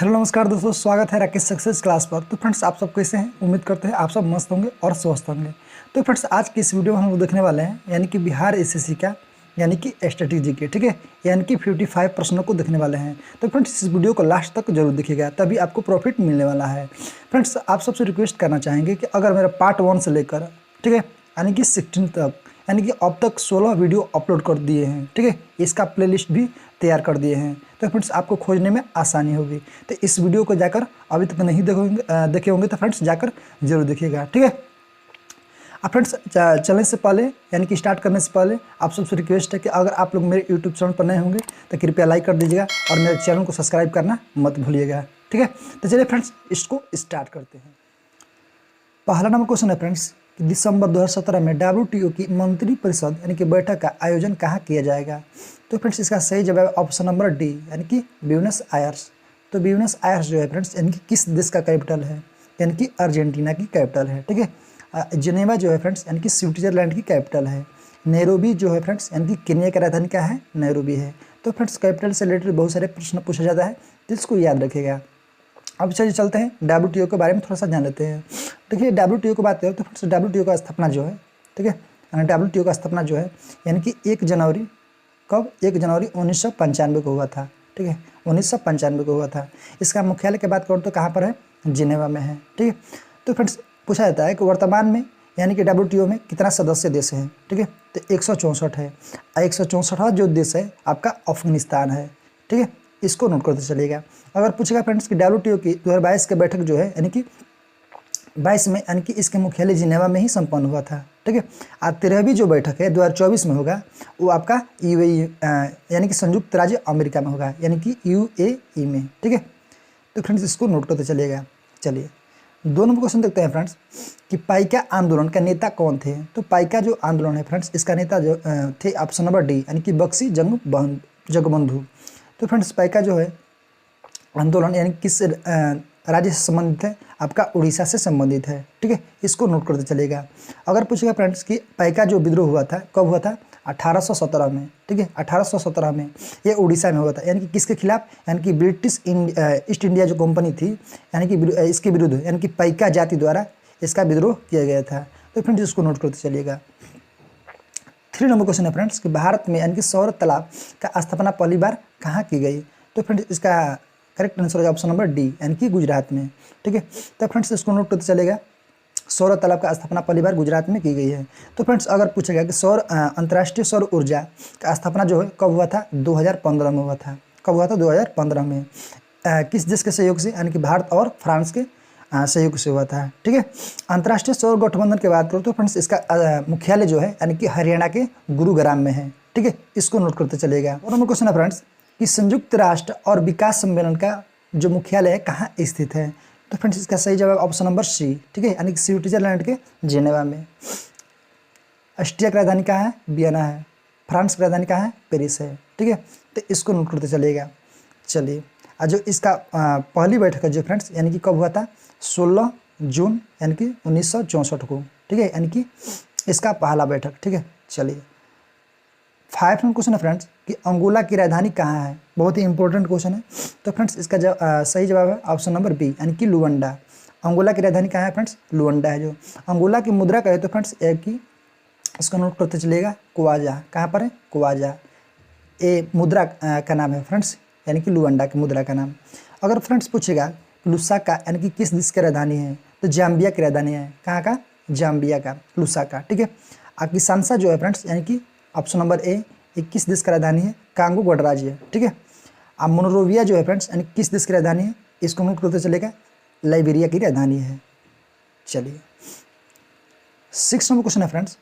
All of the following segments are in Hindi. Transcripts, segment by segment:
हेलो नमस्कार दोस्तों, स्वागत है राकेश सक्सेस क्लास पर। तो फ्रेंड्स, आप सब कैसे हैं? उम्मीद करते हैं आप सब मस्त होंगे और स्वस्थ होंगे। तो फ्रेंड्स, आज की इस वीडियो में हम लोग देखने वाले हैं यानी कि बिहार एसएससी का यानी कि स्ट्रेटेजी के, ठीक है, यानी कि 55 प्रश्नों को देखने वाले हैं। तो फ्रेंड्स, इस वीडियो को लास्ट तक जरूर देखिएगा, तभी आपको प्रॉफिट मिलने वाला है। फ्रेंड्स, आप सबसे रिक्वेस्ट करना चाहेंगे कि अगर मेरा पार्ट 1 से लेकर, ठीक है, यानी कि 16 तक, यानी कि अब तक 16 वीडियो अपलोड कर दिए हैं, ठीक है, इसका प्लेलिस्ट भी तैयार कर दिए हैं। तो फ्रेंड्स, आपको खोजने में आसानी होगी। तो इस वीडियो को जाकर अभी तक नहीं देखे होंगे तो फ्रेंड्स जाकर जरूर देखिएगा, ठीक है। अब फ्रेंड्स, चलने से पहले यानी कि स्टार्ट करने से पहले आप सबसे रिक्वेस्ट है कि अगर आप लोग मेरे यूट्यूब चैनल पर नए होंगे तो कृपया लाइक कर दीजिएगा और मेरे चैनल को सब्सक्राइब करना मत भूलिएगा, ठीक है। तो चलिए फ्रेंड्स, इसको स्टार्ट करते हैं। पहला नंबर क्वेश्चन है फ्रेंड्स, दिसंबर 2017 में WTO की मंत्रिपरिषद यानी कि बैठक का आयोजन कहाँ किया जाएगा? तो फ्रेंड्स, इसका सही जवाब है ऑप्शन नंबर डी यानी कि ब्यूनस आयर्स। तो ब्यूनस आयर्स जो है फ्रेंड्स, यानी कि किस देश का कैपिटल है? यानी कि अर्जेंटीना की कैपिटल है, ठीक है। जिनेवा जो है फ्रेंड्स, यानी कि स्विट्जरलैंड की कैपिटल है। नैरोबी जो है फ्रेंड्स, यानी कि केन्या का राजधानी क्या है? नैरोबी है। तो फ्रेंड्स, कैपिटल से रिलेटेड बहुत सारे प्रश्न पूछा जाता है, तो इसको याद रखिएगा। अब चलिए चलते हैं WTO के बारे में थोड़ा सा जान लेते हैं। देखिए, WTO की बात करें तो फ्रेंड्स, WTO का स्थापना जो है, ठीक है, यानी WTO का स्थापना जो है यानी कि 1 जनवरी, कब? 1 जनवरी 1995 को हुआ था, ठीक है, 1995 को हुआ था। इसका मुख्यालय की बात करो तो कहाँ पर है? जिनेवा में है, ठीक है। तो फ्रेंड्स, पूछा जाता है कि वर्तमान में यानी कि WTO में कितना सदस्य देश हैं? ठीक है, तो 164 है। 164वां जो देश है आपका अफगानिस्तान है, ठीक है, इसको नोट करते चलिएगा। अगर पूछेगा फ्रेंड्स कि WTO की 2022 की बैठक जो है यानी कि 22 में, यानी कि इसके मुख्यालय जिनेवा में ही संपन्न हुआ था, ठीक है। आज 13वीं जो बैठक है 2024 में होगा, वो आपका UAE यानी कि संयुक्त राज्य अमेरिका में होगा, यानी कि UAE में, ठीक है। तो फ्रेंड्स, इसको नोट करते चलिएगा। चलिए 2 नंबर क्वेश्चन देखते हैं फ्रेंड्स कि पाइका आंदोलन का नेता कौन थे? तो पाइका जो आंदोलन है फ्रेंड्स, इसका नेता जो थे ऑप्शन नंबर डी यानी कि बख्शी जगबंधु। तो फ्रेंड्स, पाइका जो है आंदोलन यानी किस राज्य से संबंधित है? आपका उड़ीसा से संबंधित है, ठीक है, इसको नोट करते चलेगा। अगर पूछेगा फ्रेंड्स कि पाइका जो विद्रोह हुआ था कब हुआ था? 1817 में, ठीक है, 1817 में ये उड़ीसा में हुआ था, यानी कि किसके खिलाफ? यानी कि ब्रिटिश ईस्ट इंडिया जो कंपनी थी, यानी कि इसके विरुद्ध, यानी कि पाइका जाति द्वारा इसका विद्रोह किया गया था। तो फ्रेंड्स, इसको नोट करते चलिएगा। 3 नंबर क्वेश्चन है फ्रेंड्स कि भारत में यानी कि सौर तालाब का स्थापना पहली बार कहाँ की गई? तो फ्रेंड्स, इसका करेक्ट आंसर है ऑप्शन नंबर डी यानी कि गुजरात में, ठीक है। तो फ्रेंड्स, इसको नोट करते चलेगा। सौर तालाब का स्थापना पहली बार गुजरात में की गई है। तो फ्रेंड्स, अगर पूछेगा कि अंतर्राष्ट्रीय सौर ऊर्जा का स्थापना जो है कब हुआ था? 2015 में हुआ था। कब हुआ था? 2015 में। किस देश के सहयोग से? यानी कि भारत और फ्रांस के सहयोग से हुआ था, ठीक है। अंतर्राष्ट्रीय सौर गठबंधन की बात करो तो फ्रेंड्स, इसका मुख्यालय जो है यानी कि हरियाणा के गुरुग्राम में है, ठीक है, इसको नोट करते चलेगा। और नंबर क्वेश्चन है फ्रेंड्स कि संयुक्त राष्ट्र और विकास सम्मेलन का जो मुख्यालय है कहाँ स्थित है? तो फ्रेंड्स, इसका सही जवाब ऑप्शन नंबर सी, ठीक है, यानी कि स्विट्जरलैंड के जिनेवा में। ऑस्ट्रिया की राजधानी कहाँ है? वियना है। फ्रांस की राजधानी कहाँ है? पेरिस है, ठीक है। तो इसको नोट करते चलेगा। चलिए, जो इसका पहली बैठक है जो फ्रेंड्स, यानी कि कब हुआ था? 16 जून यानी कि 1964 को, ठीक है, यानी कि इसका पहला बैठक, ठीक है। चलिए 5 नंबर क्वेश्चन है फ्रेंड्स कि अंगोला की राजधानी कहाँ है? बहुत ही इंपॉर्टेंट क्वेश्चन है। तो फ्रेंड्स, इसका सही जवाब है ऑप्शन नंबर बी यानी कि लुवंडा। अंगोला की राजधानी कहाँ है फ्रेंड्स? लुवंडा है। जो अंगोला की मुद्रा कहे तो फ्रेंड्स एक की, इसको नोट करते चलिएगा, क्वाजा। कहाँ पर है? क्वाजा। ये मुद्रा का नाम है फ्रेंड्स, यानी कि लुवंडा की मुद्रा का नाम। अगर फ्रेंड्स पूछेगा लुसाका यानी कि किस देश की राजधानी है? तो जाम्बिया की राजधानी है। कहाँ का? जाम्बिया का, लुसाका, ठीक है। किसानसा जो है फ्रेंड्स, यानी कि ऑप्शन नंबर ए 21 देश की राजधानी है, कांगो गणराज्य, ठीक है। अब मोनरोविया जो है फ्रेंड्स, यानी किस देश की राजधानी है? इसको नोट करते चलेगा, लाइबेरिया की राजधानी है। चलिए 6 नंबर क्वेश्चन है फ्रेंड्स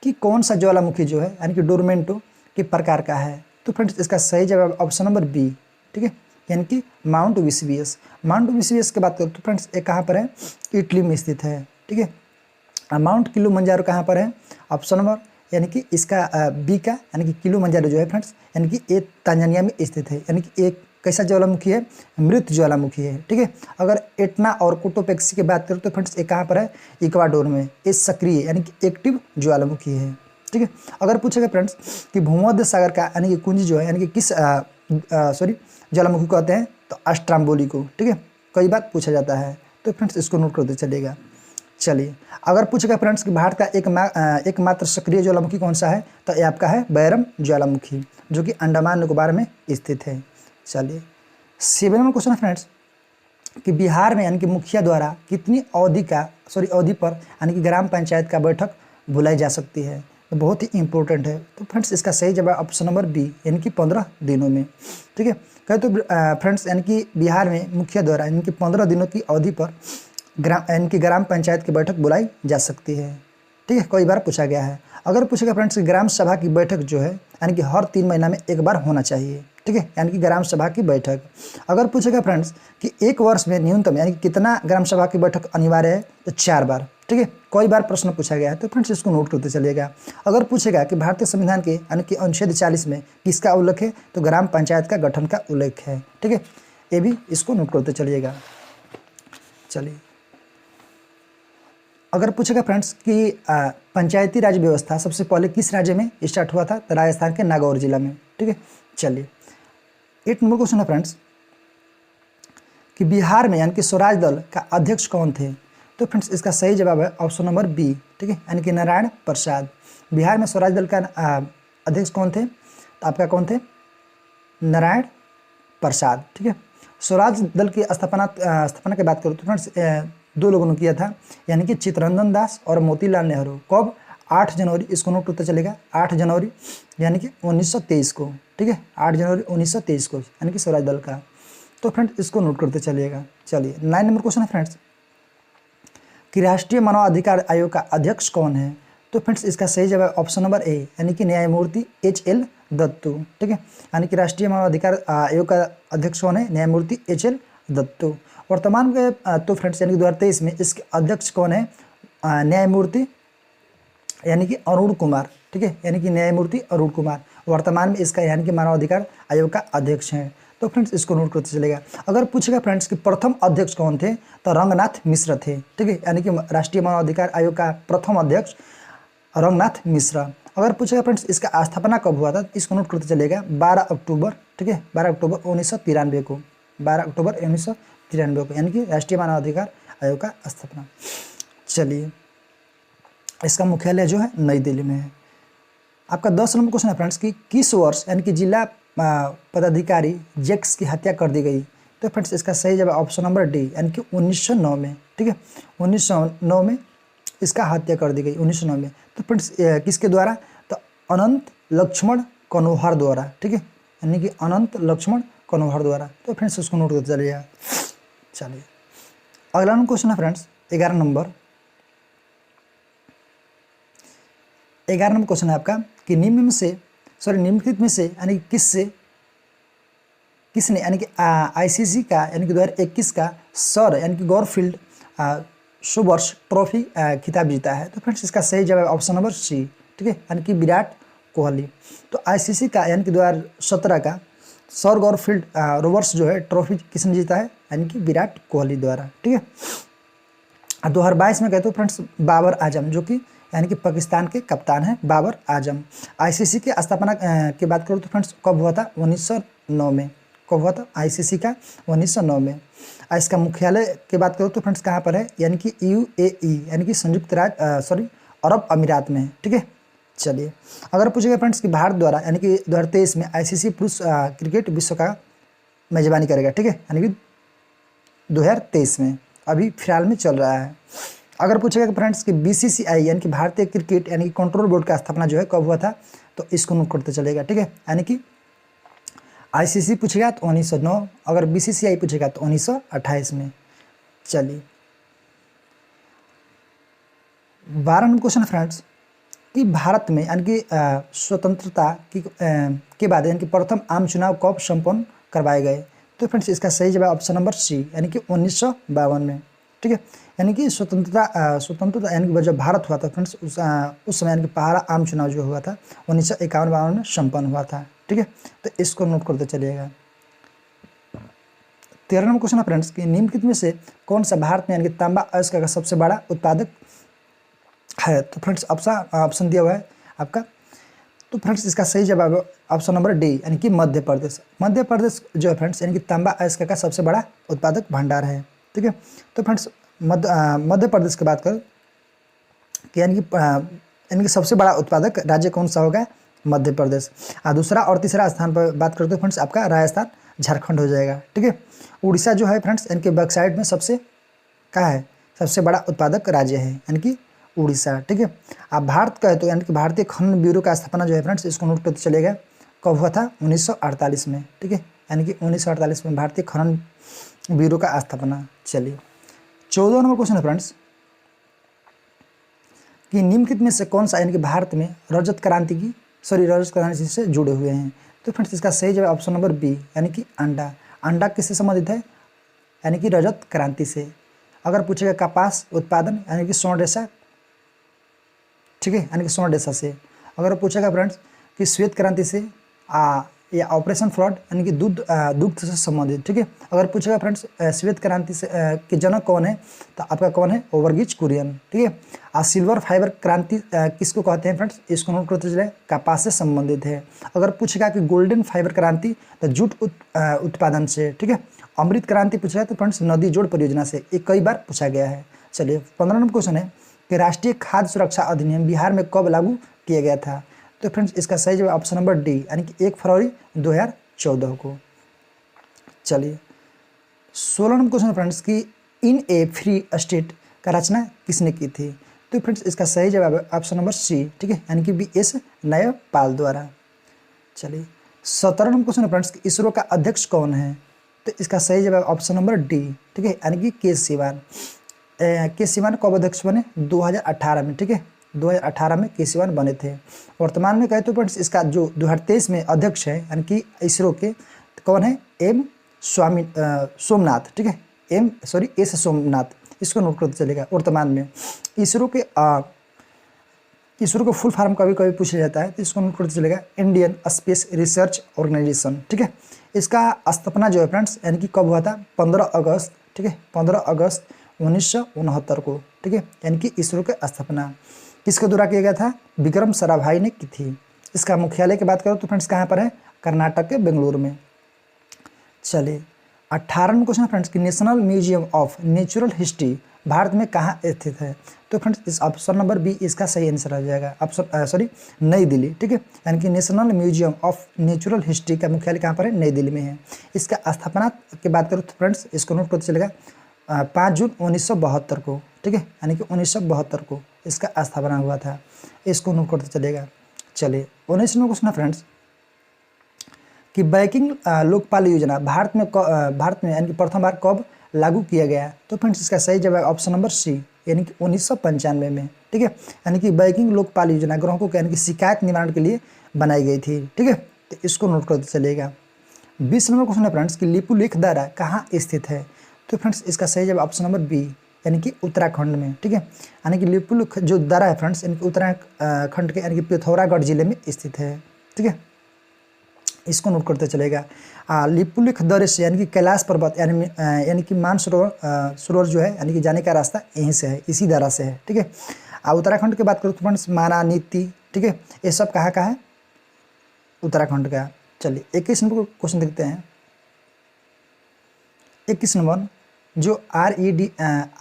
कि कौन सा ज्वालामुखी जो है यानी कि डोरमेंटो के प्रकार का है? तो फ्रेंड्स, इसका सही जवाब ऑप्शन नंबर बी, ठीक है, यानी कि माउंट वेसुवियस। माउंट वेसुवियस की बात करें तो फ्रेंड्स, ये कहाँ पर है? इटली में स्थित है, ठीक है। माउंट किलिमंजारो कहाँ पर है? ऑप्शन नंबर यानी कि इसका बी का, यानी कि किलिमंजारो जो है फ्रेंड्स, यानी कि ये तांजानिया में स्थित है, यानी कि एक कैसा ज्वालामुखी है? मृत ज्वालामुखी है, ठीक है। अगर एटना और कोटोपेक्सी की बात करें तो फ्रेंड्स, ये कहाँ पर है? इक्वाडोर में। ये सक्रिय यानी कि एक्टिव ज्वालामुखी है, ठीक है। अगर पूछेगा फ्रेंड्स कि भूमध्य सागर का यानी कि कुंज जो है यानी कि किस ज्वालामुखी को कहते हैं? तो अस्ट्राम्बोली को, ठीक है, कई बार पूछा जाता है, तो फ्रेंड्स इसको नोट करते चलिएगा। चलिए, अगर पूछेगा फ्रेंड्स कि भारत का एकमात्र सक्रिय ज्वालामुखी कौन सा है, तो ये आपका है बैरम ज्वालामुखी, जो कि अंडमान निकोबार में स्थित है। चलिए, 7 नंबर क्वेश्चन है फ्रेंड्स कि बिहार में यानी कि मुखिया द्वारा कितनी अवधि पर यानी कि ग्राम पंचायत का बैठक बुलाई जा सकती है? तो बहुत ही इंपॉर्टेंट है। तो फ्रेंड्स इसका सही जवाब ऑप्शन नंबर बी यानी कि 15 दिनों में, ठीक है। कहे तो फ्रेंड्स यानी कि बिहार में मुखिया द्वारा यानी कि 15 दिनों की अवधि पर ग्राम पंचायत की बैठक बुलाई जा सकती है, ठीक है, कई बार पूछा गया है। अगर पूछेगा फ्रेंड्स कि ग्राम सभा की बैठक जो है यानी कि हर 3 महीना में एक बार होना चाहिए, ठीक है, यानी कि ग्राम सभा की बैठक। अगर पूछेगा फ्रेंड्स कि एक वर्ष में न्यूनतम यानी कि कितना ग्राम सभा की बैठक अनिवार्य है, तो 4 बार, ठीक है, कई बार प्रश्न पूछा गया है, तो फ्रेंड्स इसको नोट करते चलिएगा। अगर पूछेगा कि भारतीय संविधान के यानी कि अनुच्छेद 40 में किसका उल्लेख है, तो ग्राम पंचायत का गठन का उल्लेख है, ठीक है, ये भी इसको नोट करते चलिएगा। चलिए, अगर पूछेगा फ्रेंड्स कि पंचायती राज व्यवस्था सबसे पहले किस राज्य में स्टार्ट हुआ था, तो राजस्थान के नागौर जिला में, ठीक है। चलिए, 8 नंबर क्वेश्चन है फ्रेंड्स कि बिहार में यानी कि स्वराज दल का अध्यक्ष कौन थे? तो फ्रेंड्स इसका सही जवाब है ऑप्शन नंबर बी, ठीक है, यानी कि नारायण प्रसाद। बिहार में स्वराज दल का अध्यक्ष कौन थे? तो आपका कौन थे? नारायण प्रसाद, ठीक है। स्वराज दल की स्थापना की बात करूँ तो फ्रेंड्स 2 लोगों ने किया था, यानी कि चित्तरंजन दास और मोतीलाल नेहरू। कब? 8 जनवरी, इसको नोट होता चलेगा, 8 जनवरी यानी कि 1923 को, ठीक है, 8 जनवरी 1923 को यानी कि स्वराज दल का। तो फ्रेंड्स इसको नोट करते चलिएगा। चलिए, 9 नंबर क्वेश्चन है फ्रेंड्स कि राष्ट्रीय मानव अधिकार आयोग का अध्यक्ष कौन है? तो फ्रेंड्स इसका सही जवाब ऑप्शन नंबर ए यानी कि न्यायमूर्ति HL दत्तू, ठीक है, यानी कि राष्ट्रीय मानव अधिकार आयोग का अध्यक्ष कौन है? न्यायमूर्ति HL दत्तू। वर्तमान में तो फ्रेंड्स यानी कि 2023 में इसके अध्यक्ष कौन है? न्यायमूर्ति यानी कि अरुण कुमार, ठीक है, यानी कि न्यायमूर्ति अरुण कुमार वर्तमान में इसका यानी कि मानव अधिकार आयोग का अध्यक्ष हैं। तो फ्रेंड्स इसको नोट करते चलेगा। अगर पूछेगा फ्रेंड्स कि प्रथम अध्यक्ष कौन थे, तो रंगनाथ मिश्र थे, ठीक है, यानी कि राष्ट्रीय मानव अधिकार आयोग का प्रथम अध्यक्ष रंगनाथ मिश्र। अगर पूछेगा फ्रेंड्स इसका स्थापना कब हुआ था, तो इसको नोट करते चलेगा 12 अक्टूबर, ठीक है, 12 अक्टूबर 1993 को, 12 अक्टूबर 1993 को, यानी कि राष्ट्रीय मानव अधिकार आयोग का स्थापना। चलिए, इसका मुख्यालय जो है नई दिल्ली में है। आपका 10 नंबर क्वेश्चन है फ्रेंड्स कि किस वर्ष यानी कि जिला पदाधिकारी जैक्स की हत्या कर दी गई? तो फ्रेंड्स इसका सही जवाब ऑप्शन नंबर डी यानी कि 1909 में, ठीक है, 1909 में इसका हत्या कर दी गई, 1909 में। तो फ्रेंड्स किसके द्वारा? तो अनंत लक्ष्मण कनोहर द्वारा, ठीक है, यानी कि अनंत लक्ष्मण कनोहर द्वारा। तो फ्रेंड्स उसको नोट करते चलिएगा। चलिए, अगला क्वेश्चन है फ्रेंड्स 11 नंबर क्वेश्चन है आपका कि निम्नलिखित में से यानी कि किसने यानी कि ICC का यानी कि 2021 का सर यानी कि गॉरफील्ड सोबर्स ट्रॉफी खिताब जीता है? तो फ्रेंड्स इसका सही जवाब ऑप्शन नंबर सी, ठीक है, यानी कि विराट कोहली। तो ICC का यानी कि 2017 का सर गॉरफील्ड रोबर्ट्स जो है ट्रॉफी किसने जीता है? यानी कि विराट कोहली द्वारा, ठीक है। 2022 में कहते हो फ्रेंड्स बाबर आजम, जो कि यानी कि पाकिस्तान के कप्तान हैं बाबर आजम। ICC की स्थापना की बात करूँ तो फ्रेंड्स कब हुआ था? 1909 में। कब हुआ था? ICC का 1909 में। इसका मुख्यालय की बात करूँ तो फ्रेंड्स कहाँ पर है? यानी कि UAE यानी कि संयुक्त राज्य अरब अमीरात में है, ठीक है। चलिए, अगर पूछेगा फ्रेंड्स कि भारत द्वारा यानी कि 2023 में ICC पुरुष क्रिकेट विश्व का मेजबानी करेगा, ठीक है, यानी कि 2023 में अभी फिलहाल में चल रहा है। अगर पूछेगा कि फ्रेंड्स कि BCCI यानी कि भारतीय क्रिकेट यानी कि कंट्रोल बोर्ड का स्थापना जो है कब हुआ था? तो इसको नोट करते चलेगा, ठीक है, यानी कि ICC पूछेगा तो 1909, अगर BCCI पूछेगा तो 1928 में। चलिए, 12 नंबर क्वेश्चन फ्रेंड्स कि भारत में यानी कि स्वतंत्रता के बाद यानी कि प्रथम आम चुनाव कब संपन्न करवाए गए? तो फ्रेंड्स इसका सही जवाब ऑप्शन नंबर सी यानी कि 1952 में, ठीक है, यानी कि स्वतंत्रता यानी कि जब भारत हुआ था फ्रेंड्स उस समय यानी कि पहला आम चुनाव जो हुआ था 1951-52 में संपन्न हुआ था, ठीक है। तो इसको नोट करते चलिएगा। 13 नंबर क्वेश्चन है फ्रेंड्स कि निम्नलिखित में से कौन सा भारत में यानी कि तांबा अयस्क का सबसे बड़ा उत्पादक है? तो फ्रेंड्स ऑप्शन दिया हुआ है आपका तो फ्रेंड्स इसका सही जवाब ऑप्शन नंबर डी यानी कि मध्य प्रदेश। मध्य प्रदेश जो है फ्रेंड्स यानी कि तांबा अयस्क का सबसे बड़ा उत्पादक भंडार है। ठीक है, तो फ्रेंड्स मध्य प्रदेश की बात करें कि यानी कि सबसे बड़ा उत्पादक राज्य कौन सा होगा? मध्य प्रदेश। दूसरा और तीसरा स्थान पर बात करते हो फ्रेंड्स आपका राजस्थान, झारखंड हो जाएगा। ठीक है, उड़ीसा जो है फ्रेंड्स यानी कि बॉक्साइट में सबसे कहाँ है? सबसे बड़ा उत्पादक राज्य है यानी कि उड़ीसा। ठीक है, आप भारत का है तो यानी कि भारतीय खनन ब्यूरो का स्थापना जो है फ्रेंड्स इसको नोट करते चलेगा, कब हुआ था? 1948 में। ठीक है, यानी कि 1948 में भारतीय खनन ब्यूरो का स्थापना। चलिए 14 नंबर क्वेश्चन है फ्रेंड्स कि निम्नलिखित में से कौन सा यानी कि भारत में रजत क्रांति से जुड़े हुए हैं? तो फ्रेंड्स इसका सही जवाब ऑप्शन नंबर बी यानी कि अंडा। अंडा किससे संबंधित है? यानी कि रजत क्रांति से। अगर पूछेगा कपास उत्पादन यानी कि स्वर्ण रेशा, ठीक है, यानी कि स्वर्ण रेशा से। अगर पूछेगा फ्रेंड्स कि श्वेत क्रांति से या ऑपरेशन फ्लड यानी कि दुग्ध से संबंधित। ठीक है, अगर पूछेगा फ्रेंड्स श्वेत क्रांति से के जनक कौन है तो आपका कौन है? वर्गीज कुरियन। ठीक है, सिल्वर फाइबर क्रांति किसको कहते हैं फ्रेंड्स? इसको नोट करते चले, कपास से संबंधित है। अगर पूछेगा कि गोल्डन फाइबर क्रांति तो जूट उत्पादन से। ठीक है, अमृत क्रांति पूछेगा तो फ्रेंड्स नदी जोड़ परियोजना से। ये कई बार पूछा गया है। चलिए 15 नंबर क्वेश्चन है कि राष्ट्रीय खाद्य सुरक्षा अधिनियम बिहार में कब लागू किया गया था? तो फ्रेंड्स इसका सही जवाब ऑप्शन नंबर डी यानी कि 1 फरवरी 2014 को। चलिए 16 नंबर क्वेश्चन फ्रेंड्स कि इन ए फ्री स्टेट का रचना किसने की थी? तो फ्रेंड्स इसका सही जवाब है ऑप्शन नंबर सी। ठीक है, यानी कि BS न्यायपाल द्वारा। चलिए 17 नंबर क्वेश्चन फ्रेंड्स कि इसरो का अध्यक्ष कौन है? तो इसका सही जवाब ऑप्शन नंबर डी। ठीक है, यानी कि के सिवान। के सिवान कब अध्यक्ष बने? 2018 में। ठीक है, 2018 में के सिवान बने थे। वर्तमान में कहे तो फ्रेंड्स इसका जो 2023 में अध्यक्ष है यानी कि इसरो के कौन है? सोमनाथ। ठीक है, एस सोमनाथ। इसको नोट करते चलेगा। वर्तमान में इसरो को फुल फॉर्म कभी कभी पूछा जाता है तो इसको नोट करते चलेगा, इंडियन स्पेस रिसर्च ऑर्गेनाइजेशन। ठीक है, इसका स्थापना जो है फ्रेंड्स यानी कि कब हुआ था? 15 अगस्त। ठीक है, 15 अगस्त 1969 को। ठीक है, यानी कि इसरो की स्थापना किसके द्वारा किया गया था? विक्रम साराभाई ने की थी। इसका मुख्यालय की बात करो तो फ्रेंड्स कहाँ पर है? कर्नाटक के बेंगलुरु में। चलिए 18 में क्वेश्चन फ्रेंड्स कि national museum of natural history Bharat में कहाँ स्थित है? तो फ्रेंड्स इस ऑप्शन नंबर बी इसका सही आंसर आ जाएगा। नई दिल्ली। ठीक है, यानी कि national museum of natural history का मुख्यालय कहाँ पर है? नई दिल्ली में है। इसका स्थापना की बात करो तो फ्रेंड्स इसको नोट करते चलेगा 5 जून 1972 को। ठीक है, यानी कि 1972 को इसका स्थापना हुआ था। इसको नोट करते चलेगा। चलिए 19 नंबर क्वेश्चन फ्रेंड्स कि बैंकिंग लोकपाल योजना भारत में यानी कि प्रथम बार कब लागू किया गया? तो फ्रेंड्स इसका सही जवाब ऑप्शन नंबर सी यानी कि 1995 में। ठीक है, यानी कि बैंकिंग लोकपाल योजना ग्राहकों के यानी कि शिकायत निवारण के लिए बनाई गई थी। ठीक है, तो इसको नोट करते चलेगा। 20 नंबर क्वेश्चन है फ्रेंड्स कि लिपुलेख दर्रा कहाँ स्थित है? तो फ्रेंड्स इसका सही जवाब ऑप्शन नंबर बी यानी कि उत्तराखंड में। ठीक है, यानी कि लिपुलेख जो दर्रा है फ्रेंड्स यानी कि उत्तराखंड के यानी कि पिथौरागढ़ जिले में स्थित है। ठीक है, इसको नोट करते चलेगा। लिपुलेख दर्रे से यानी कि कैलाश पर्वत यानी कि मानसरोवर जो है यानी कि जाने का रास्ता यहीं से है, इसी दर्रा से है। ठीक है, उत्तराखंड की बात करूँ तो फ्रेंड्स माना, नीति, ठीक है, ये सब कहाँ का है? उत्तराखंड का। चलिए 21 नंबर क्वेश्चन देखते हैं। 21 नंबर जो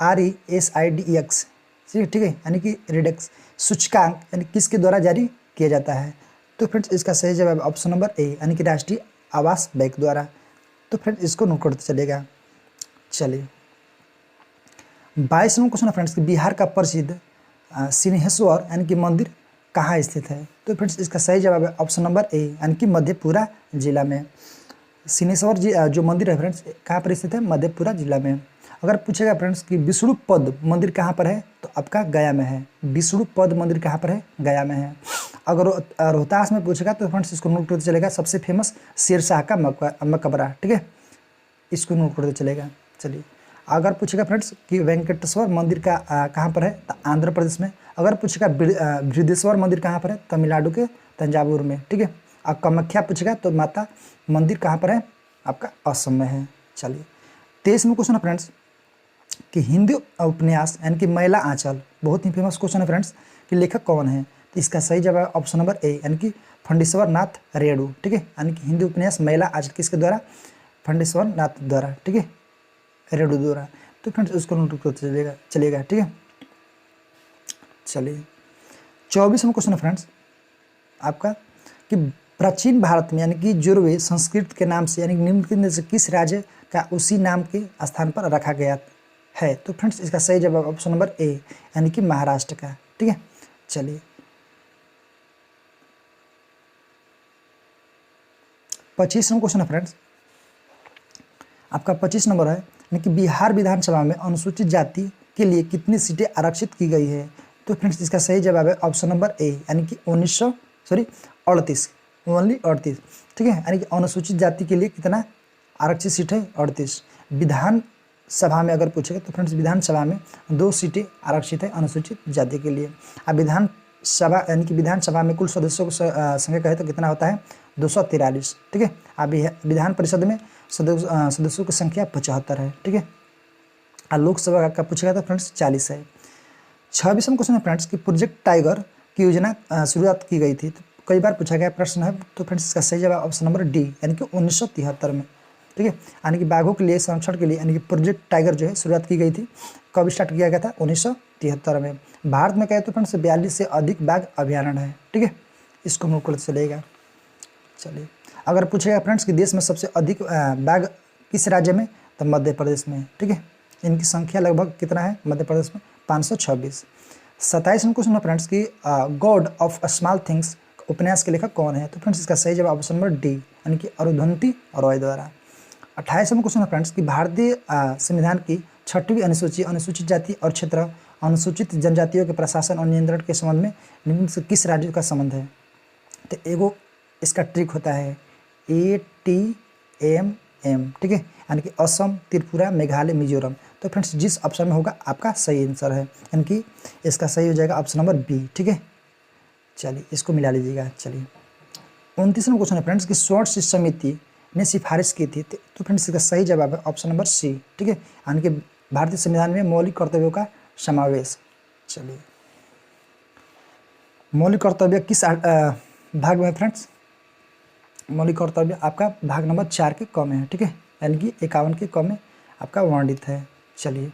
RESIDEX, ठीक है, यानी कि रिडेक्स सूचकांक यानी किसके द्वारा जारी किया जाता है? तो फ्रेंड्स इसका सही जवाब ऑप्शन नंबर ए यानी कि राष्ट्रीय आवास बैंक द्वारा। तो फ्रेंड्स इसको नोट करते चलेगा। चलिए 22 नंबर क्वेश्चन है फ्रेंड्स कि बिहार का प्रसिद्ध सिंहेश्वर यानी कि मंदिर कहाँ स्थित है? तो फ्रेंड्स इसका सही जवाब है ऑप्शन नंबर ए यानी कि मधेपुरा जिला में। सिंहेश्वर जी जो मंदिर है फ्रेंड्स कहाँ पर स्थित है? मधेपुरा जिला में। अगर पूछेगा फ्रेंड्स कि विष्णुपद मंदिर कहाँ पर है? तो आपका गया में है। विष्णुपद मंदिर कहाँ पर है? गया में है। अगर रोहतास में पूछेगा तो फ्रेंड्स इसको नोट करते चलेगा, सबसे फेमस शेरशाह का मकबरा। ठीक है, इसको नोट करते चलेगा। चलिए अगर पूछेगा फ्रेंड्स कि वेंकटेश्वर मंदिर का कहाँ पर है? तो आंध्र प्रदेश में। अगर पूछेगा बृहदेश्वर मंदिर कहाँ पर है? तमिलनाडु के तंजावुर में। ठीक है, और कामाख्या पूछेगा तो माता मंदिर कहाँ पर है? आपका असम में है। चलिए 23 में क्वेश्चन है फ्रेंड्स कि हिंदी उपन्यास यानी कि मैला आंचल बहुत ही फेमस क्वेश्चन है फ्रेंड्स कि लेखक कौन है? तो इसका सही जवाब ऑप्शन नंबर ए यानी कि फंडेश्वर नाथ रेणु, ठीक है, यानी कि हिंदी उपन्यास महिला आज किसके द्वारा, फंडेश्वर नाथ द्वारा, ठीक है, रेणु द्वारा। तो फ्रेंड्स उसको नोट करते चलेगा, ठीक है। चलिए 24वां क्वेश्चन है फ्रेंड्स आपका कि प्राचीन भारत में यानी कि जुर्वे संस्कृत के नाम से यानी निम्नलिखित में से किस राज्य का उसी नाम के स्थान पर रखा गया है। तो फ्रेंड्स इसका सही जवाब ऑप्शन नंबर ए यानी कि महाराष्ट्र का, ठीक है। चलिए 25वां क्वेश्चन है फ्रेंड्स आपका 25 नंबर है, यानी कि बिहार विधानसभा में अनुसूचित जाति के लिए कितनी सीटें आरक्षित की गई है। तो फ्रेंड्स इसका सही जवाब है ऑप्शन नंबर ए यानी कि 38 ओनली 38, ठीक है, यानी कि अनुसूचित जाति के लिए कितना आरक्षित सीट है 38। विधानसभा में अगर पूछेगा तो फ्रेंड्स विधानसभा में 2 सीटें आरक्षित है अनुसूचित जाति के लिए। अब विधानसभा यानी कि विधानसभा में कुल सदस्यों की संख्या कहे तो कितना होता है 243, ठीक है। अब विधान परिषद में सदस्यों की संख्या 75 है, ठीक है। और लोकसभा का पूछेगा तो फ्रेंड्स 40 है। 26वां क्वेश्चन है फ्रेंड्स कि प्रोजेक्ट टाइगर की योजना शुरुआत की गई थी। तो कई बार पूछा गया प्रश्न है, तो फ्रेंड्स इसका सही जवाब ऑप्शन नंबर डी यानी कि 1973 में, ठीक है, यानी कि बाघों के लिए संरक्षण के लिए यानी कि प्रोजेक्ट टाइगर जो है शुरुआत की गई थी। कब स्टार्ट किया गया था 1973 में। भारत में कहे तो फ्रेंड्स 42 से अधिक बाघ अभ्यारण्य है, ठीक है, इसको नोट कर चलेगा। चलिए अगर पूछेगा फ्रेंड्स कि देश में सबसे अधिक बाघ किस राज्य में, तो मध्य प्रदेश में, ठीक है। इनकी संख्या लगभग कितना है मध्य प्रदेश में 526। 27वां क्वेश्चन है फ्रेंड्स कि गॉड ऑफ स्मॉल थिंग्स उपन्यास के लेखक कौन है। तो फ्रेंड्स इसका सही जवाब ऑप्शन नंबर डी यानी कि अरुंधति रॉय द्वारा। 28वां क्वेश्चन है फ्रेंड्स कि भारतीय संविधान की 6वीं अनुसूची अनुसूचित जाति और क्षेत्र अनुसूचित जनजातियों के प्रशासन और नियंत्रण के संबंध में निम्न से किस राज्य का संबंध है। तो एगो इसका ट्रिक होता है ATMM, ठीक है, यानी कि असम, त्रिपुरा, मेघालय, मिजोरम। तो फ्रेंड्स जिस ऑप्शन में होगा आपका सही आंसर है, यानी कि इसका सही हो जाएगा ऑप्शन नंबर बी, ठीक है। चलिए इसको मिला लीजिएगा। चलिए 29वां क्वेश्चन है फ्रेंड्स कि स्वर्ण शिष्ट समिति ने सिफारिश की थी। तो फ्रेंड्स इसका सही जवाब है ऑप्शन नंबर सी, ठीक है, यानी कि भारतीय संविधान में मौलिक कर्तव्यों का समावेश। चलिए मौलिक कर्तव्य किस भाग में फ्रेंड्स, मौलिक कर्तव्य आपका भाग नंबर 4 के क में है, ठीक है, यानी कि 51 के क में आपका वर्णित है। चलिए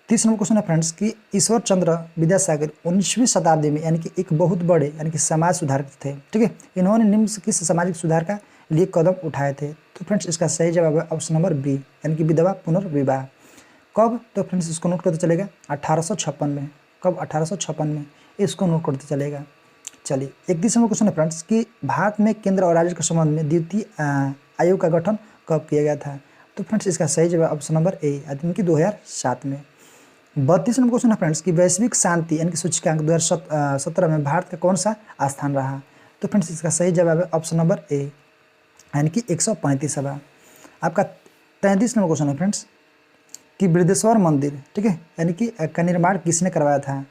30 नंबर क्वेश्चन है फ्रेंड्स कि ईश्वर चंद्र विद्यासागर 19वीं शताब्दी में यानी कि एक बहुत बड़े यानी कि समाज सुधारक थे, ठीक है। इन्होंने निम्न से किस सामाजिक सुधार का लिए कदम उठाए थे। तो फ्रेंड्स इसका सही जवाब है ऑप्शन नंबर बी यानी कि विधवा पुनर्विवाह। कब, तो फ्रेंड्स इसको नोट करते चलेगा 1856 में। कब 1856 में, इसको नोट करते चलेगा। चलिए 31 नंबर क्वेश्चन है फ्रेंड्स कि भारत में केंद्र और राज्य के संबंध में द्वितीय आयोग का गठन कब किया गया था। तो फ्रेंड्स इसका सही जवाब ऑप्शन नंबर ए यानी कि 2007 में। 32 नंबर क्वेश्चन है फ्रेंड्स कि वैश्विक शांति यानी कि सूचकांक 2017 में भारत का कौन सा स्थान रहा। तो फ्रेंड्स इसका सही जवाब है ऑप्शन नंबर ए यानी कि 135वां। आपका 33 नंबर क्वेश्चन है फ्रेंड्स कि बृहदेश्वर मंदिर, ठीक है, यानी कि का निर्माण किसने करवाया था।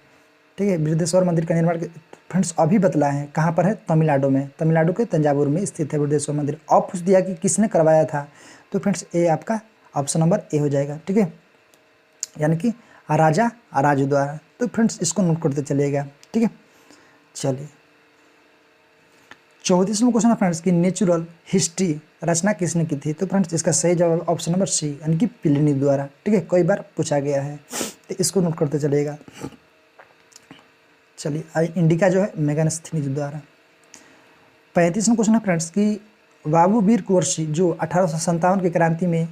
ठीक है, बृहदेश्वर मंदिर का निर्माण फ्रेंड्स अभी बतलाए हैं, कहाँ पर है, तमिलनाडु में, तमिलनाडु के तंजावुर में स्थित है बृहदेश्वर मंदिर। अब पूछ दिया कि किसने करवाया था, तो फ्रेंड्स ए आपका ऑप्शन नंबर ए हो जाएगा, ठीक है, यानी कि राजा राजू द्वारा। तो फ्रेंड्स इसको नोट करते चलिएगा, ठीक है। चलिए 34वां क्वेश्चन है फ्रेंड्स कि नेचुरल हिस्ट्री रचना किसने की थी। तो फ्रेंड्स इसका सही जवाब ऑप्शन नंबर सी यानी कि प्लिनी द्वारा, ठीक है, कई बार पूछा गया है, तो इसको नोट करते चलिएगा। चलिए इंडिका जो है मेगास्थनीज द्वारा। 35वां क्वेश्चन है फ्रेंड्स कि बाबू वीर कुंवर सिंह जो 1857 की क्रांति में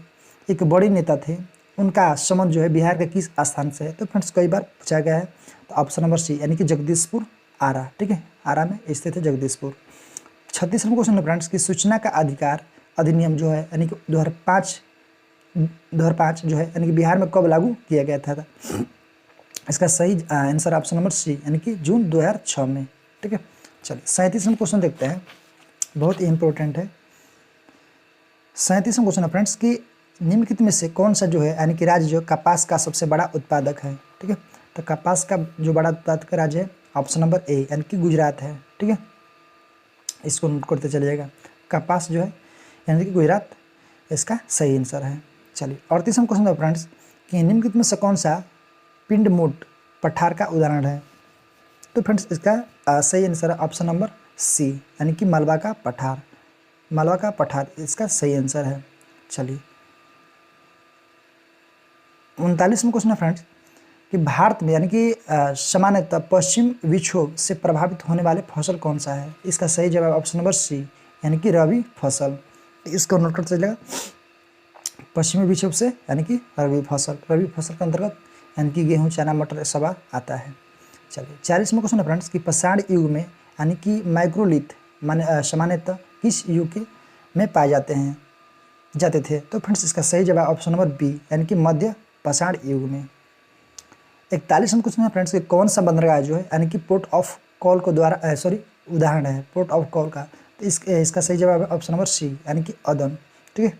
एक बड़े नेता थे, उनका संबंध जो है बिहार के किस स्थान से है। तो फ्रेंड्स कई बार पूछा गया है, तो ऑप्शन नंबर सी यानी कि जगदीशपुर आरा, ठीक है, आरा में स्थित है जगदीशपुर। 36वां क्वेश्चन है फ्रेंड्स कि सूचना का अधिकार अधिनियम जो है यानी कि 2005 जो है यानी कि बिहार में कब लागू किया गया था। इसका सही आंसर ऑप्शन नंबर सी यानी कि जून 2006 में, ठीक है। चलिए 37वां क्वेश्चन देखते हैं, बहुत ही इंपॉर्टेंट है। 37वां क्वेश्चन है फ्रेंड्स कि निम्नलिखित में से कौन सा जो है यानी कि राज्य जो कपास का सबसे बड़ा उत्पादक है, ठीक है। तो कपास का जो बड़ा उत्पादक राज्य है ऑप्शन नंबर ए यानी कि गुजरात है, ठीक है, इसको नोट करते चलिएगा। कपास जो है यानी कि गुजरात इसका सही आंसर है। चलिए 38वां क्वेश्चन है फ्रेंड्स कि निम्नलिखित में से कौन सा पिंड मोट पठार का उदाहरण है। तो तो फ्रेंड्स इसका सही आंसर है ऑप्शन नंबर सी, यानी कि मलबा का पठार। मलबा का पठार इसका सही आंसर है। चलिए 39वां क्वेश्चन है फ्रेंड्स कि भारत में यानी कि सामान्यतः पश्चिम विक्षोभ से प्रभावित होने वाले फसल कौन सा है। इसका सही जवाब ऑप्शन नंबर सी, यानी कि रबी फसल। इसको नोट कर चलेगा, पश्चिमी विक्षोभ से यानी कि रबी फसल। रबी फसल के अंतर्गत यानी कि गेहूँ, चना, मटर सब आता है। चलिए 40वां क्वेश्चन है फ्रेंड्स कि पाषाण युग में यानी कि माइक्रोलिथ माने सामान्यतः किस युग में पाए जाते थे। तो फ्रेंड्स इसका सही जवाब ऑप्शन नंबर बी, यानी कि मध्य पाषाण युग में। 41वां क्वेश्चन है फ्रेंड्स कि कौन सा बंदरगाह जो है यानी कि पोर्ट ऑफ कॉल को द्वारा उदाहरण है पोर्ट ऑफ कॉल का। तो इसका सही जवाब है ऑप्शन नंबर सी, यानी कि अदन। ठीक है,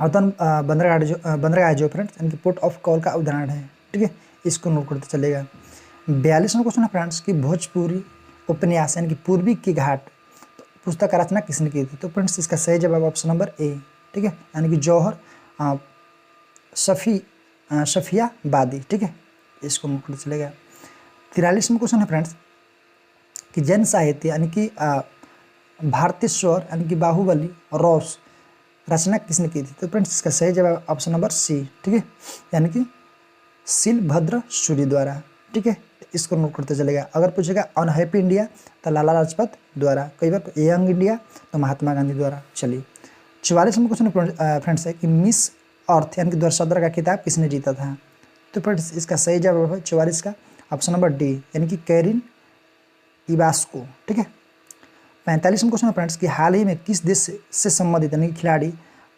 अदन बंदरगाह जो फ्रेंड्स यानी कि पोर्ट ऑफ कॉल का उदाहरण है। ठीक है, इसको नोट करते चलेगा। 42वां क्वेश्चन है फ्रेंड्स कि भोजपुरी उपन्यास यानी कि पूर्वी की घाट पुस्तक का रचना किसने की थी। तो फ्रेंड्स इसका सही जवाब ऑप्शन नंबर ए। ठीक है, यानी कि जौहर सफियाबादी। ठीक है, इसको नोट करते चलेगा। 43वां क्वेश्चन है फ्रेंड्स कि जैन साहित्य यानी कि भारतीय स्वर यानी कि बाहुबली रौस रचना किसने की थी। तो फ्रेंड्स इसका सही जवाब ऑप्शन नंबर सी। ठीक है, यानी कि शीलभद्र सूरी द्वारा। ठीक है, इसको नोट करते चलेगा। अगर पूछेगा अनहैप्पी इंडिया तो लाला लाजपत द्वारा, कई बार तो यंग इंडिया तो महात्मा गांधी द्वारा। चलिए 44वां क्वेश्चन फ्रेंड्स है कि मिस अर्थ यानी कि दर्शद्रा का खिताब किसने जीता था। तो फ्रेंड्स इसका सही जवाब है 44 का ऑप्शन नंबर डी, यानी कि कैरिन इबास्को। ठीक है, 45वां क्वेश्चन फ्रेंड्स कि हाल ही में किस देश से संबंधित यानी कि खिलाड़ी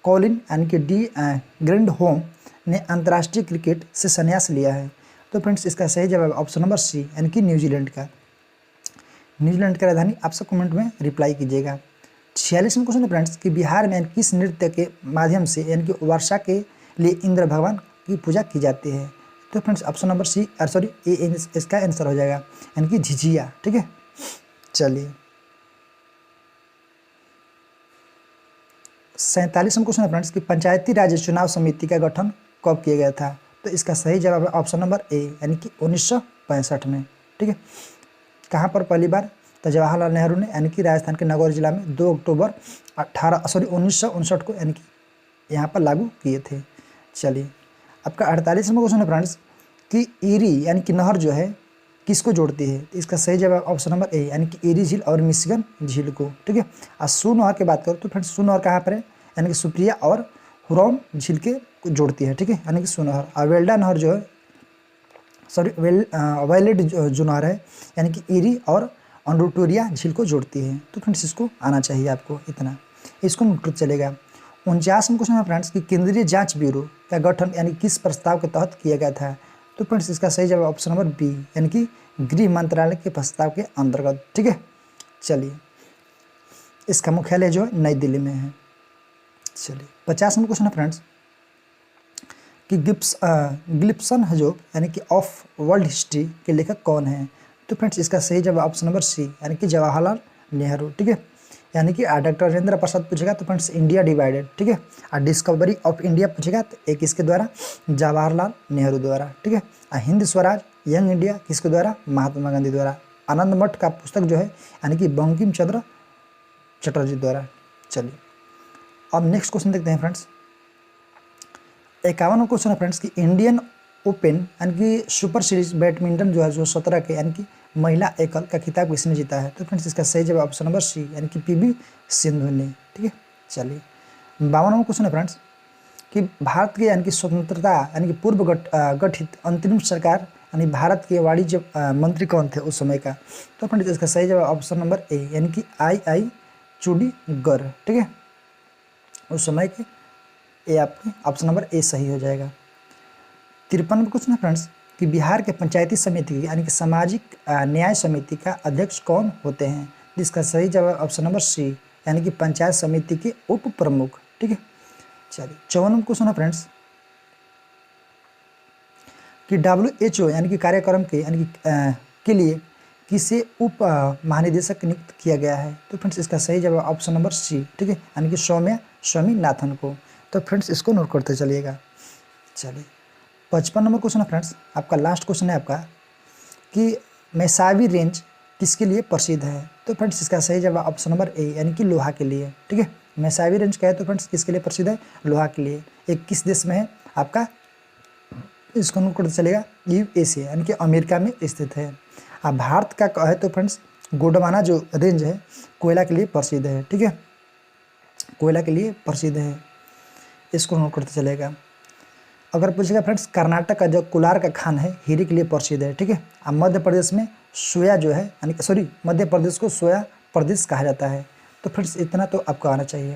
कॉलिन यानी कि डी ग्रैंडहोम ने अंतर्राष्ट्रीय क्रिकेट से संन्यास लिया है। तो फ्रेंड्स इसका सही जवाब ऑप्शन नंबर सी, यानी कि न्यूजीलैंड का। न्यूजीलैंड की राजधानी आप सब कमेंट में रिप्लाई कीजिएगा। 46वां क्वेश्चन फ्रेंड्स कि बिहार में किस नृत्य के माध्यम से यानी कि वर्षा के लिए इंद्र भगवान की पूजा की जाती है। तो फ्रेंड्स ऑप्शन नंबर सी ए इसका आंसर हो जाएगा, यानी कि झिझिया। ठीक है, चलिए 47वां क्वेश्चन फ्रेंड्स कि पंचायती राज चुनाव समिति का गठन कब किया गया था। तो इसका सही जवाब है ऑप्शन नंबर ए, यानी कि 1965 में। ठीक है, कहाँ पर पहली बार तो जवाहरलाल नेहरू ने यानी कि राजस्थान के नागौर जिला में 2 अक्टूबर 1959 को यानी कि यहाँ पर लागू किए थे। चलिए आपका 48वां क्वेश्चन है फ्रेंड्स कि ईरी यानी कि नहर जो है किसको जोड़ती है। तो इसका सही जवाब ऑप्शन नंबर ए, यानी कि ईरी झील और मिशिगन झील को। ठीक है, और सू नहर की बात करो तो फ्रेंड्स सू नहर कहाँ पर है, यानी कि सुप्रिया और हुरौन झील के जोड़ती है। ठीक है, यानी कि सू नहर। और वेल्डा नहर जो है वायलेट जो नहर है यानी कि ईरी और अंडोटोरिया झील को जोड़ती है। तो फ्रेंड्स इसको आना चाहिए आपको, इतना इसको नोट चलेगा। 49वां क्वेश्चन है फ्रेंड्स कि केंद्रीय जांच ब्यूरो का गठन यानी किस प्रस्ताव के तहत किया गया था। तो फ्रेंड्स इसका सही जवाब ऑप्शन नंबर बी, यानी कि गृह मंत्रालय के प्रस्ताव के अंतर्गत। ठीक है, चलिए इसका मुख्यालय जो है नई दिल्ली में है। चलिए 50वां क्वेश्चन है फ्रेंड्स कि गिब्सन हजोब यानी कि ऑफ वर्ल्ड हिस्ट्री के लेखक कौन है। तो फ्रेंड्स इसका सही जवाब ऑप्शन नंबर सी, यानी कि जवाहरलाल नेहरू। ठीक है, यानी कि डॉक्टर राजेंद्र प्रसाद पूछेगा तो फ्रेंड्स इंडिया डिवाइडेड। ठीक है, और डिस्कवरी ऑफ इंडिया पूछेगा तो एक इसके द्वारा जवाहरलाल नेहरू द्वारा। ठीक है, और हिंद स्वराज यंग इंडिया किसके द्वारा, महात्मा गांधी द्वारा। आनंद मठ का पुस्तक जो है यानी कि बंकिम चंद्र चटर्जी द्वारा। चलिए अब नेक्स्ट क्वेश्चन देखते हैं फ्रेंड्स। 51वां क्वेश्चन है फ्रेंड्स कि इंडियन ओपन यानी कि सुपर सीरीज बैडमिंटन जो है जो 17 के यानी कि महिला एकल का खिताब किसने जीता है। तो फ्रेंड्स इसका सही जवाब ऑप्शन नंबर सी, यानी कि पीवी सिंधु ने। ठीक है, चलिए 52वां क्वेश्चन है फ्रेंड्स कि भारत के यानी कि स्वतंत्रता यानी कि पूर्व गठित अंतरिम सरकार यानी भारत के वाणिज्य मंत्री कौन थे उस समय का। तो फ्रेंड्स इसका सही जवाब ऑप्शन नंबर ए, यानी कि आई चूडीगर। ठीक है, उस समय के ये आपके ऑप्शन नंबर ए सही हो जाएगा। 53वां क्वेश्चन है फ्रेंड्स कि बिहार के पंचायती समिति यानी कि सामाजिक न्याय समिति का अध्यक्ष कौन होते हैं। जिसका सही जवाब ऑप्शन नंबर सी, यानी कि पंचायत समिति के उप प्रमुख। ठीक है, चलिए 54वां क्वेश्चन है फ्रेंड्स कि WHO यानी कि कार्यक्रम के यानी कि के लिए किसे उप महानिदेशक नियुक्त किया गया है। तो फ्रेंड्स इसका सही जवाब ऑप्शन नंबर सी। ठीक है, यानी कि सौम्या स्वामीनाथन को। तो फ्रेंड्स इसको नोट करते चलिएगा। चलिए 55 नंबर क्वेश्चन है फ्रेंड्स, आपका लास्ट क्वेश्चन है आपका कि मैसावी रेंज किसके लिए प्रसिद्ध है? तो फ्रेंड्स इसका सही जवाब ऑप्शन नंबर ए यानी कि लोहा के लिए। ठीक है, मैसावी रेंज क्या है तो फ्रेंड्स किसके लिए प्रसिद्ध है? लोहा के लिए। एक किस देश में है आपका? इसको नोट करते चलेगा, यूएसए यानी कि अमेरिका में स्थित है। अब भारत का है तो फ्रेंड्स गोंडवाना जो रेंज है कोयला के लिए प्रसिद्ध है। ठीक है, कोयला के लिए प्रसिद्ध है, इसको नोट करते चलेगा। अगर पूछेगा फ्रेंड्स कर्नाटक का जो कोलार का खान है हीरे के लिए प्रसिद्ध है। ठीक है, अब मध्य प्रदेश में सोया जो है यानी मध्य प्रदेश को सोया प्रदेश कहा जाता है। तो फ्रेंड्स इतना तो आपको आना चाहिए।